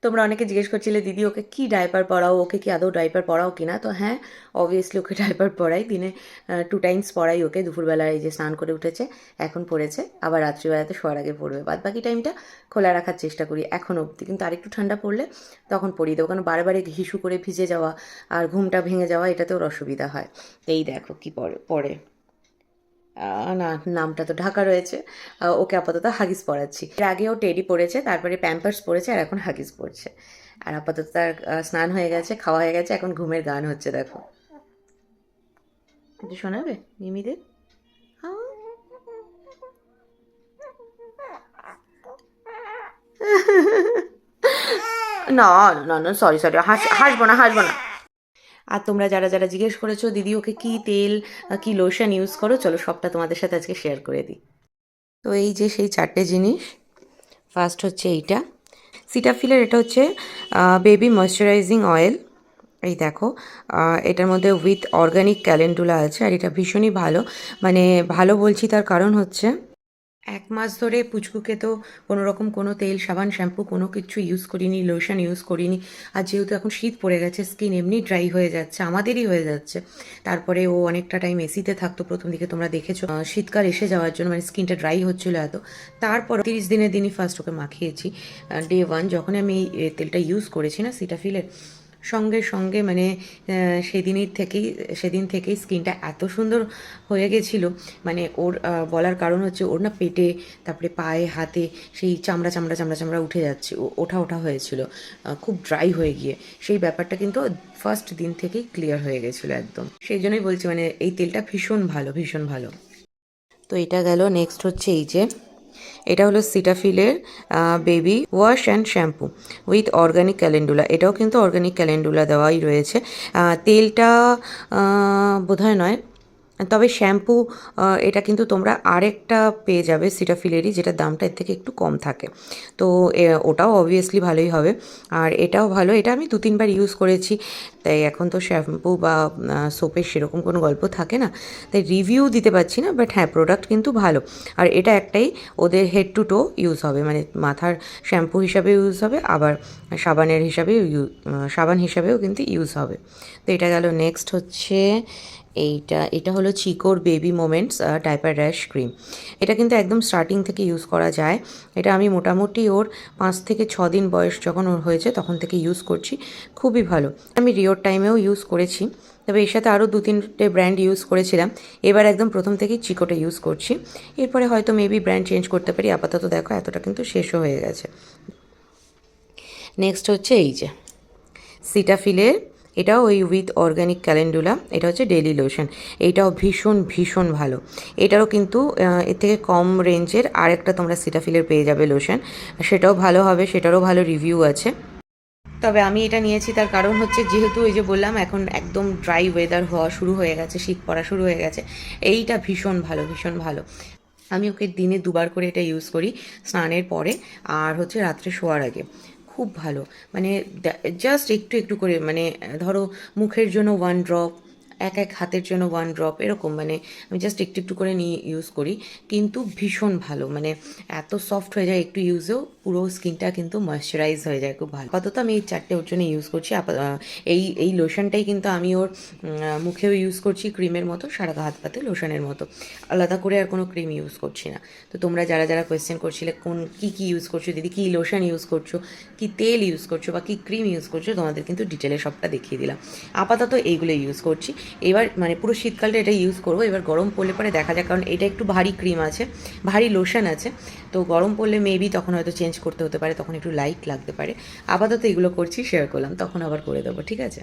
তোমরা অনেকে জিজ্ঞেস করছিলে দিদি ওকে কি ডাইপার পরাও, ওকে কি আদৌ ডাইপার পরাও কিনা। তো হ্যাঁ, অবভিয়াসলি ওকে ডাইপার পরাই, দিনে 2 টাইমস পরাই ওকে। দুপুরবেলায় এই যে স্নান করে উঠেছে এখন পড়েছে, আবার রাত্রিবেলাতে শোয়ার আগে পড়বে। বাদ বাকি টাইমটা খোলা রাখার চেষ্টা করি এখন অবধি, কিন্তু আরেকটু ঠান্ডা পড়লে তখন পরিয়ে দেবো, কারণ বারে বারে হিসু করে ভিজে যাওয়া আর ঘুমটা ভেঙে যাওয়া এটাতে ওর অসুবিধা হয়। এই দেখো কি পরে পরে না, নামটা তো ঢাকা রয়েছে। ওকে আপাতত হাগিস পরাচ্ছি। এর আগে ও টেডি পরেছে, তারপরে প্যাম্পার্স পরেছে, আর এখন হাগিস পরছে। আর আপাতত তার স্নান হয়ে গেছে, খাওয়া হয়ে গেছে, এখন ঘুমের গান হচ্ছে দেখো। কিছু শোনাবে মিমিদের? না না না, সরি সরি, হাসবো না, হাসবো না। আর তোমরা যারা যারা জিজ্ঞেস করেছো দিদি ওকে কি তেল কি লোশন ইউজ করো, চলো সবটা তোমাদের সাথে আজকে শেয়ার করে দিই। তো এই যে সেই 4টে জিনিস। ফার্স্ট হচ্ছে এইটা সিটাফিলের, এটা হচ্ছে বেবি ময়শ্চারাইজিং অয়েল। এই দেখো, এটার মধ্যে উইথ অর্গানিক ক্যালেন্ডুলা আছে, আর এটা ভীষণই ভালো। মানে ভালো বলছি তার কারণ হচ্ছে 1 মাস ধরে পুচকুকে তো কোনো রকম কোনো তেল সাবান শ্যাম্পু কোনো কিছু ইউজ করিনি, লোশন ইউজ করিনি। আর যেহেতু এখন শীত পড়ে গেছে, স্কিন এমনি ড্রাই হয়ে যাচ্ছে, আমাদেরই হয়ে যাচ্ছে। তারপরে ও অনেকটা টাইম এসিতে থাকতো প্রথম দিকে, তোমরা দেখেছো শীতকাল এসে যাওয়ার জন্য মানে স্কিনটা ড্রাই হচ্ছিলো এত। তারপর 30 দিনের দিনই ফার্স্ট ওকে মাখিয়েছি। ডে 1 যখন আমি এই তেলটা ইউজ করেছি না সিটাফিলের, সঙ্গে সঙ্গে মানে সেদিন থেকেই স্কিনটা এত সুন্দর হয়ে গেছিলো। মানে ওর বলার কারণ হচ্ছে ওর না পেটে, তারপরে পায়ে হাতে সেই চামড়া চামড়া চামড়া চামড়া উঠে যাচ্ছে, ওঠা ওঠা হয়েছিল খুব ড্রাই হয়ে গিয়ে। সেই ব্যাপারটা কিন্তু ফার্স্ট দিন থেকেই ক্লিয়ার হয়ে গেছিলো একদম। সেই জন্যই বলছি মানে এই তেলটা ভীষণ ভালো, ভীষণ ভালো। তো এটা গেল। নেক্সট হচ্ছে এই যে এটা হলো সিটাফিলের baby wash and shampoo with organic calendula. এটাও কিন্তু অর্গানিক ক্যালেন্ডুলা দেওয়াই রয়েছে। তেলটা বোধহয় নয়, তবে শ্যাম্পু এটা কিন্তু তোমরা আরেকটা পেয়ে যাবে সিটাফিলেরই, যেটার দামটা এর থেকে একটু কম থাকে। তো ওটাও অবভিয়াসলি ভালোই হবে। আর এটাও ভালো, এটা আমি 2-3 বার ইউজ করেছি, তাই এখন তো শ্যাম্পু বা সোপের সেরকম কোনো গল্প থাকে না, তাই রিভিউ দিতে পারছি না। বাট হ্যাঁ, প্রোডাক্ট কিন্তু ভালো। আর এটা একটাই ওদের হেড টু টো ইউজ হবে, মানে মাথার শ্যাম্পু হিসাবে ইউজ হবে, আবার সাবানের হিসাবে সাবান হিসাবেও কিন্তু ইউজ হবে। তো এটা গেল। নেক্সট হচ্ছে এটা হলো চিকোর baby moments diaper rash cream. এটা কিন্তু একদম স্টার্টিং থেকে ইউজ করা যায়। এটা আমি মোটামুটি ওর 5 থেকে 6 দিন বয়স যখন ওর হয়েছে তখন থেকে ইউজ করছি, খুবই ভালো। আমি রিওর টাইমেও ইউজ করেছি, তবে এর সাথে আরও 2-3টে ব্র্যান্ড ইউজ করেছিলাম। এবার একদম প্রথম থেকেই চিকোটা ইউজ করছি, এরপরে হয়তো মেবি ব্র্যান্ড চেঞ্জ করতে পারি। আপাতত দেখো এতটা কিন্তু শেষও হয়ে গেছে। নেক্সট হচ্ছে এই যে সিটাফিলের, এটাও ওই উইথ অর্গানিক ক্যালেন্ডুলা, এটা হচ্ছে ডেলি লোশন। এইটাও ভীষণ ভীষণ ভালো। এটারও কিন্তু এর থেকে কম রেঞ্জের আরেকটা তোমরা সিটাফিলের পেয়ে যাবে লোশন, সেটাও ভালো হবে, সেটারও ভালো রিভিউ আছে। তবে আমি এটা নিয়েছি তার কারণ হচ্ছে যেহেতু ওই যে বললাম এখন একদম ড্রাই ওয়েদার হওয়া শুরু হয়ে গেছে, শীত পড়া শুরু হয়ে গেছে। এইটা ভীষণ ভালো, ভীষণ ভালো। আমি ওকে দিনে 2 বার করে এটা ইউজ করি, স্নানের পরে আর হচ্ছে রাত্রে শোয়ার আগে। খুব ভালো। মানে জাস্ট একটু একটু করে, মানে ধরো মুখের জন্য 1 ড্রপ, এক হাতের জন্য 1 ড্রপ, এরকম মানে আমি জাস্ট একটু একটু করে নিয়ে ইউজ করি, কিন্তু ভীষণ ভালো। মানে এত সফট হয়ে যায় একটু ইউজেও, পুরো স্কিনটা কিন্তু ময়শ্চারাইজ হয়ে যায়, খুব ভালো। আপাতত আমি এই 4টে ওর জন্য ইউজ করছি। এই এই লোশনটাই কিন্তু আমি ওর মুখেও ইউজ করছি ক্রিমের মতো, সারা হাত পাতে লোশনের মতো, আলাদা করে আর কোনো ক্রিম ইউজ করছি না। তো তোমরা যারা যারা কোয়েশ্চেন করছিলে কোন কী ইউজ করছো দিদি, কী লোশন ইউজ করছো, কী তেল ইউজ করছো বা কী ক্রিম ইউজ করছো, তোমাদের কিন্তু ডিটেলে সবটা দেখিয়ে দিলাম। আপাতত এইগুলো ইউজ করছি। এবার মানে পুরো শীতকালটা এটা ইউজ করবো, এবার গরম পড়লে পরে দেখা যায়, কারণ এটা একটু ভারী ক্রিম আছে, ভারী লোশন আছে। তো গরম পড়লে মেবি তখন হয়তো চেঞ্জ করতে হতে পারে, তখন একটু লাইট লাগতে পারে। আপাতত এগুলো করছি, শেয়ার করলাম, তখন আবার করে দেবো, ঠিক আছে।